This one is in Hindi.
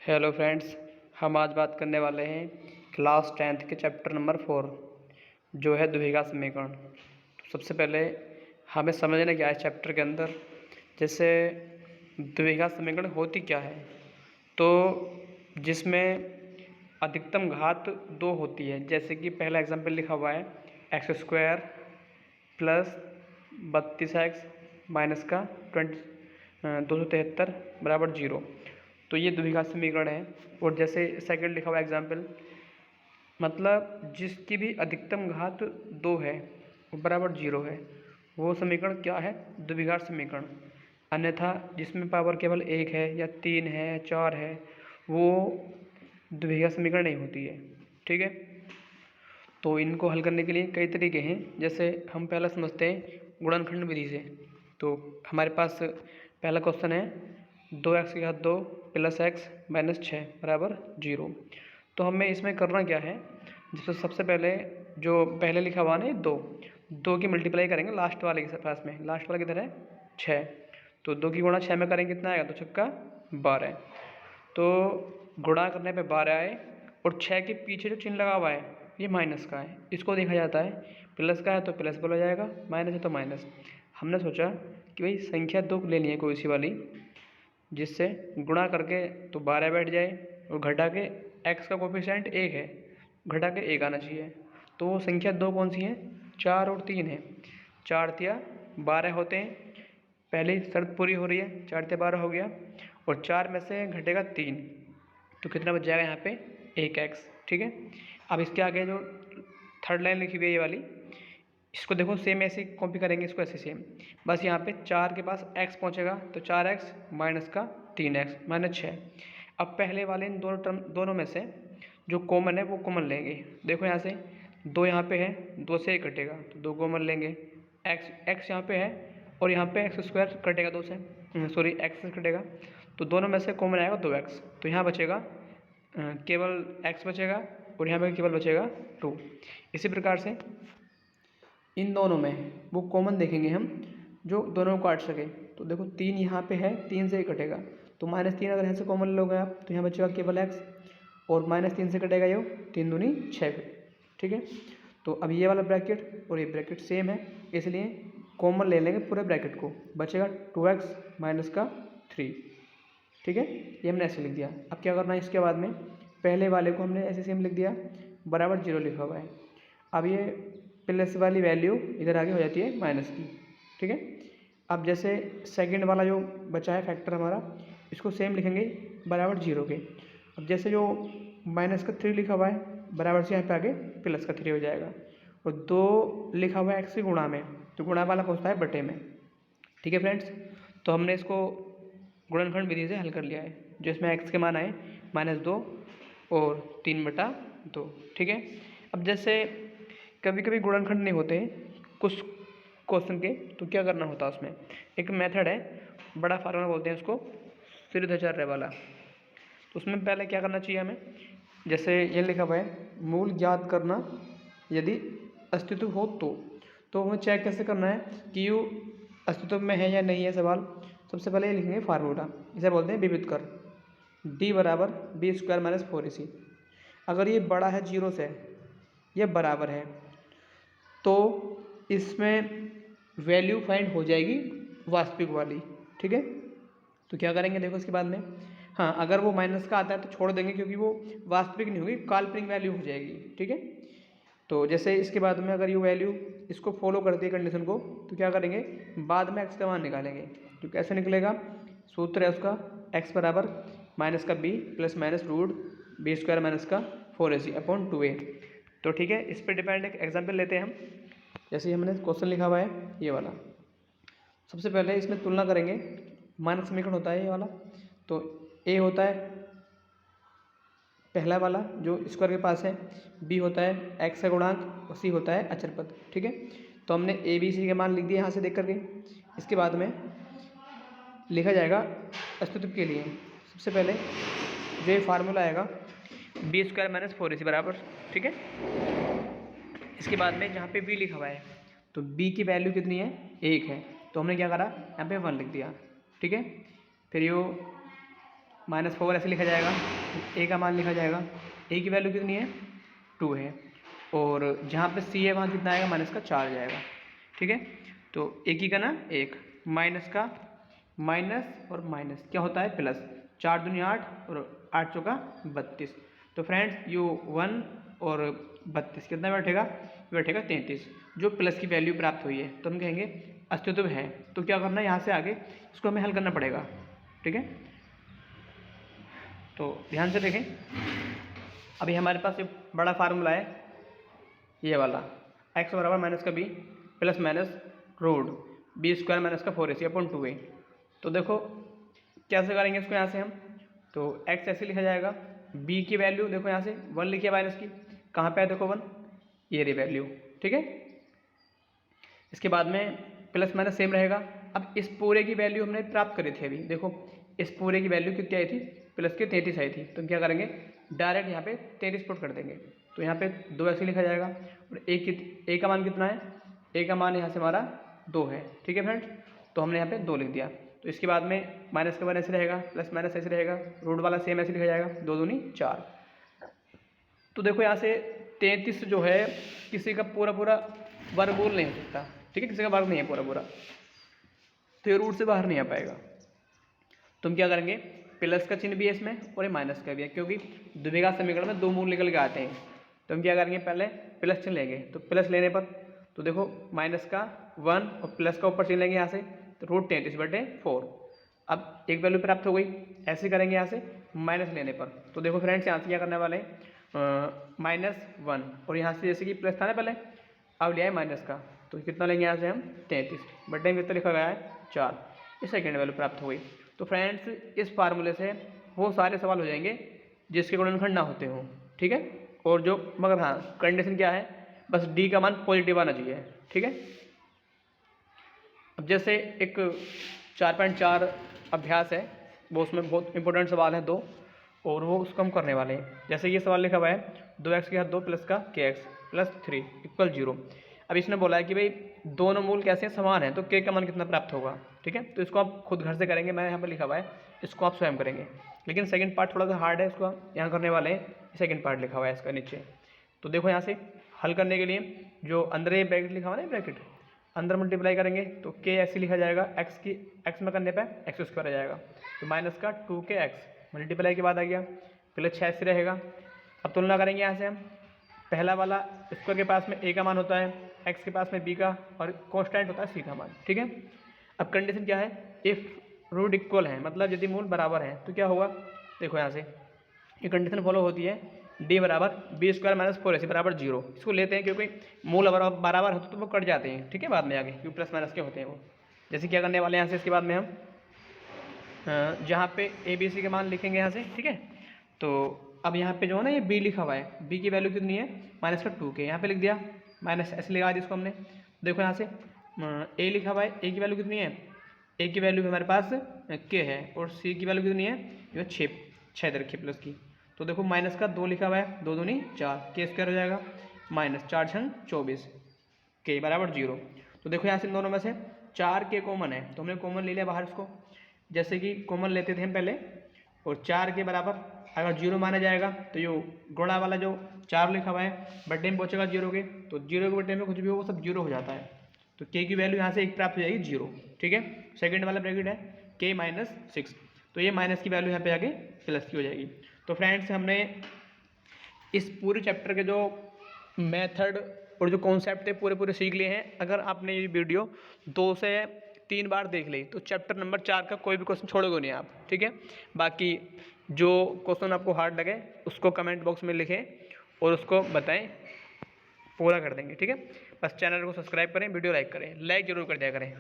हेलो फ्रेंड्स, हम आज बात करने वाले हैं क्लास 10th के चैप्टर नंबर 4 जो है द्विघात समीकरण। तो सबसे पहले हमें समझना क्या है इस चैप्टर के अंदर, जैसे द्विघात समीकरण होती क्या है। तो जिसमें अधिकतम घात 2 होती है, जैसे कि पहला एग्जाम्पल लिखा हुआ है x² प्लस 32x माइनस का 273 बराबर 0। तो ये द्विघात समीकरण है। और जैसे सेकंड लिखा हुआ एग्जाम्पल, मतलब जिसकी भी अधिकतम घात 2 है बराबर 0 है, वो समीकरण क्या है? द्विघात समीकरण। अन्यथा जिसमें पावर केवल 1 है या 3 है या 4 है, वो द्विघात समीकरण नहीं होती है। ठीक है, तो इनको हल करने के लिए कई तरीके हैं। जैसे हम पहला समझते हैं गुणनखंड विधि से। तो हमारे पास पहला क्वेश्चन है 2x की घात 2 प्लस x माइनस 6 बराबर 0। तो हमें इसमें करना क्या है, जिसमें सबसे पहले जो पहले लिखा हुआ ना 2 की मल्टीप्लाई करेंगे लास्ट वाले के पास में। लास्ट वाला किधर है? 6। तो 2 की गुणा 6 में करेंगे कितना आएगा? 2 छक्का 12। तो गुणा करने पे 12 आए और 6 के पीछे जो चिन्ह लगा हुआ है ये माइनस का है, इसको देखा जाता है। प्लस का है तो प्लस बोला जाएगा, माइनस है तो माइनस। हमने सोचा कि भाई संख्या 2 लेनी है कोई सी वाली, जिससे गुणा करके तो 12 बैठ जाए और घटा के x का कोफिशिएंट 1 है, घटा के 1 आना चाहिए। तो वो संख्या 2 कौन सी है? 4 और 3 है। 4 तिया 12 होते हैं, पहली शर्त पूरी हो रही है, 4 तिया 12 हो गया। और 4 में से घटेगा 3, तो कितना बच जाएगा यहाँ पे? 1x। ठीक है, अब इसके आगे जो थर्ड लाइन लिखी हुई है ये वाली, इसको देखो सेम ऐसे कॉपी करेंगे, इसको ऐसे सेम। बस यहाँ पे 4 के पास x पहुँचेगा तो 4x माइनस का 3x माइनस 6। अब पहले वाले इन दोनों में से जो कॉमन है वो कॉमन लेंगे। देखो यहाँ से 2 यहाँ पे है, 2 से 1 कटेगा तो 2 कॉमन लेंगे। x यहाँ पे है और यहाँ पे x² कटेगा 2 से, सॉरी x से कटेगा, तो दोनों में से कॉमन आएगा 2x। तो यहाँ बचेगा केवल x बचेगा और यहाँ पे केवल बचेगा 2। इसी प्रकार से इन दोनों में वो कॉमन देखेंगे हम जो दोनों को काट सके। तो देखो 3 यहाँ पे है, 3 से ही कटेगा, तो -3 अगर यहाँ से कॉमन लोगे आप तो यहाँ बचेगा केवल x, और -3 से कटेगा ये 3 दूनी 6। ठीक है, तो अब ये वाला ब्रैकेट और ये ब्रैकेट सेम है, इसलिए कॉमन ले लेंगे पूरे ब्रैकेट को, बचेगा 2x माइनस का 3। ठीक है, ये हमने ऐसे लिख दिया। अब क्या करना है, इसके बाद में पहले वाले को हमने ऐसे सेम लिख दिया, बराबर 0 लिखा हुआ है। अब ये प्लस वाली वैल्यू इधर आगे हो जाती है माइनस की। ठीक है, अब जैसे सेकंड वाला जो बचा है फैक्टर हमारा, इसको सेम लिखेंगे बराबर 0 के। अब जैसे जो माइनस का 3 लिखा हुआ है, बराबर से यहाँ पे आगे प्लस का 3 हो जाएगा। और 2 लिखा हुआ है एक्स की गुणा में, तो गुणा वाला पहुँचता है बटे में। ठीक है फ्रेंड्स, तो हमने इसको गुणनखंड विधि से हल कर लिया है, जो इसमें x के मान आए -2 और 3/2। ठीक है, अब जैसे कभी कभी गुणनखंड नहीं होते कुछ क्वेश्चन के, तो क्या करना होता है उसमें एक मेथड है, बड़ा फार्मूला बोलते हैं उसको, सिद्धाचार्य वाला। तो उसमें पहले क्या करना चाहिए हमें, जैसे ये लिखा हुआ है मूल ज्ञात करना यदि अस्तित्व हो तो हमें चेक कैसे करना है कि यू अस्तित्व में है या नहीं है सवाल। सबसे पहले ये लिखेंगे फार्मूला, इसे बोलते हैं विविध कर, d बराबर b² माइनस 4ac। अगर ये बड़ा है 0 से, ये बराबर है, तो इसमें वैल्यू फाइंड हो जाएगी वास्तविक वाली। ठीक है, तो क्या करेंगे देखो इसके बाद में, हाँ अगर वो माइनस का आता है तो छोड़ देंगे, क्योंकि वो वास्तविक नहीं होगी, काल्पनिक वैल्यू हो जाएगी। ठीक है, तो जैसे इसके बाद में अगर ये वैल्यू इसको फॉलो करती है कंडीशन को, तो क्या करेंगे, बाद में x का मान निकालेंगे। तो कैसे निकलेगा, सूत्र है उसका x बराबर माइनस का b plus minus root b² minus का 4ac अपॉन 2a। तो ठीक है, इस पर डिपेंड एक एग्जाम्पल लेते हैं हम। जैसे हमने क्वेश्चन लिखा हुआ है ये वाला, सबसे पहले इसमें तुलना करेंगे। मानक समीकरण होता है ये वाला, तो a होता है पहला वाला जो स्क्वायर के पास है, b होता है x का गुणांक और c होता है अचर पद। ठीक है, तो हमने a b c के मान लिख दिए यहाँ से देख करके। इसके बाद में लिखा जाएगा अस्तित्व के लिए, सबसे पहले जो ये फार्मूला आएगा b² माइनस 4ac बराबर। ठीक है, इसके बाद में जहाँ पे b लिखा हुआ है, तो b की वैल्यू कितनी है? 1 है, तो हमने क्या करा, यहाँ पे 1 लिख दिया। ठीक है, फिर यो -4 ऐसे लिखा जाएगा। ए का मान लिखा जाएगा, ए की वैल्यू कितनी है 2 है, और जहाँ पे सी है वहाँ कितना आएगा माइनस का 4 जाएगा। ठीक है, तो एक ही का ना 1, माइनस का माइनस और माइनस क्या होता है प्लस, 4 दूनी 8 और 8 चौका 32। तो फ्रेंड्स यू 1 और 32 कितना बैठेगा, बैठेगा 33, जो प्लस की वैल्यू प्राप्त हुई है। तो हम कहेंगे अस्तित्व है। तो क्या करना है, यहाँ से आगे इसको हमें हल करना पड़ेगा। ठीक है, तो ध्यान से देखें, अभी हमारे पास एक बड़ा फार्मूला है ये वाला, x बराबर माइनस का b plus minus root b² minus का 4ac अपॉन 2a। तो देखो कैसे करेंगे इसको, यहाँ से हम तो x ऐसे लिखा जाएगा, b की वैल्यू देखो यहाँ से 1 लिखिए माइनस की, कहाँ पे है देखो 1, ये रही वैल्यू। ठीक है, इसके बाद में प्लस माइनस सेम रहेगा। अब इस पूरे की वैल्यू हमने प्राप्त करी थी, अभी देखो इस पूरे की वैल्यू कितनी आई थी, प्लस के 33 आई थी। तो हम क्या करेंगे, डायरेक्ट यहाँ पे 33 पुट कर देंगे। तो यहाँ पे 2 ऐसे लिखा जाएगा, और ए का मान कितना है, ए का मान यहाँ से हमारा 2 है। ठीक है फ्रेंड्स, तो हमने यहाँ पे 2 लिख दिया। तो इसके बाद में माइनस का वन ऐसे रहेगा, प्लस माइनस ऐसे रहेगा, रूट वाला सेम ऐसे लिखा जाएगा, 2 दूनी 4। तो देखो यहाँ से 33 जो है किसी का पूरा पूरा वर्गमूल नहीं हो सकता। ठीक है, किसी का वर्ग नहीं है पूरा पूरा, तो ये रूट से बाहर नहीं आ पाएगा। तो हम क्या करेंगे, प्लस का चिन्ह भी है इसमें और ये माइनस का भी है, क्योंकि द्विघात समीकरण में 2 मूल निकल के आते हैं। तो हम क्या करेंगे, पहले प्लस चिन्ह लेंगे। तो प्लस लेने पर तो देखो माइनस का 1 और प्लस का ऊपर चिन्ह लेंगे यहाँ से, तो रूट 33/4। अब एक वैल्यू प्राप्त हो गई। ऐसे करेंगे यहाँ से माइनस लेने पर, तो देखो फ्रेंड्स यहाँ से क्या करने वाले हैं, -1 और यहाँ से जैसे कि प्लस था ना पहले, अब लिया है माइनस का, तो कितना लेंगे यहाँ से हम 33 में कितना लिखा गया है 4, इस सेकेंड वैल्यू प्राप्त हो गई। तो फ्रेंड्स इस फार्मूले से वो सारे सवाल हो जाएंगे जिसके गुणनखंड ना होते हों। ठीक है, और जो मगर हाँ कंडीशन क्या है, बस डी का मान पॉजिटिव आना चाहिए। ठीक है, अब जैसे एक 4.4 अभ्यास है, वो उसमें बहुत इंपॉर्टेंट सवाल है 2, और वो उसको हम करने वाले हैं। जैसे ये सवाल लिखा हुआ है 2x की घात 2 प्लस का kx प्लस 3 = 0। अब इसने बोला है कि भाई दोनों मूल कैसे समान हैं, तो k का मान कितना प्राप्त होगा। ठीक है, तो इसको आप खुद घर से करेंगे, मैं यहाँ पर लिखा हुआ है, इसको आप स्वयं करेंगे। लेकिन सेकंड पार्ट थोड़ा सा हार्ड है, इसको यहाँ करने वाले हैं, सेकंड पार्ट लिखा हुआ है इसका नीचे। तो देखो यहाँ से हल करने के लिए जो अंदर ये ब्रैकेट लिखा हुआ है ना, ब्रैकेट अंदर मल्टीप्लाई करेंगे तो k ऐसे लिखा जाएगा, x में करने पे x² आ जाएगा, तो माइनस का 2kx मल्टीप्लाई के बाद आ गया, प्लस 6 ऐसे रहेगा। अब तुलना करेंगे यहाँ से हम, पहला वाला स्क्वायर के पास में a का मान होता है, x के पास में b का, और कांस्टेंट होता है c का मान। ठीक है, अब कंडीशन क्या है, इफ़ रूट इक्वल है, मतलब यदि मूल बराबर है तो क्या होगा, देखो यहाँ से ये कंडीशन फॉलो होती है, d बराबर b² - 4ac बराबर 0। इसको लेते हैं क्योंकि मूल बराबर होते तो वो कट जाते हैं। ठीक है, बाद में आगे क्योंकि प्लस माइनस के होते हैं वो। जैसे क्या करने वाले हैं यहाँ से, इसके बाद में हम जहाँ पे a b c के मान लिखेंगे यहाँ से। ठीक है, तो अब यहाँ पे जो है ना ये b लिखा हुआ है, b की वैल्यू कितनी है -2k, यहाँ पे लिख दिया, माइनस ऐसे लगा दिया इसको हमने। देखो यहाँ से a लिखा हुआ है, a की वैल्यू कितनी है, a की वैल्यू हमारे पास k है, और c की वैल्यू कितनी है, ये 6 दे रखी प्लस की। तो देखो माइनस का 2 लिखा हुआ है, 2 दूनी 4, k² हो जाएगा, -4 × 24 k बराबर 0। तो देखो यहाँ से दोनों में से 4k कॉमन है, तो हमने कॉमन ले लिया बाहर इसको। जैसे कि कॉमन लेते थे हम पहले, और 4 के बराबर अगर 0 माना जाएगा तो ये गुणा वाला जो 4 लिखा हुआ है बड्डे में पहुँचेगा 0 के, तो 0 के बड्डे में कुछ भी हो वो सब 0 हो जाता है। तो k की वैल्यू यहाँ से 1 प्राप्त हो जाएगी 0। ठीक है, सेकंड वाला ब्रैकेट है k - 6, तो ये माइनस की वैल्यू यहाँ पे आगे प्लस की हो जाएगी। तो फ्रेंड्स हमने इस पूरे चैप्टर के जो मेथड और जो कॉन्सेप्ट है पूरे सीख लिए हैं। अगर आपने ये वीडियो 2 से 3 बार देख ली तो चैप्टर नंबर 4 का कोई भी क्वेश्चन छोड़ोगे नहीं आप। ठीक है, बाकी जो क्वेश्चन आपको हार्ड लगे उसको कमेंट बॉक्स में लिखें और उसको बताएं, पूरा कर देंगे। ठीक है, बस चैनल को सब्सक्राइब करें, वीडियो लाइक करें, लाइक ज़रूर कर दिया करें।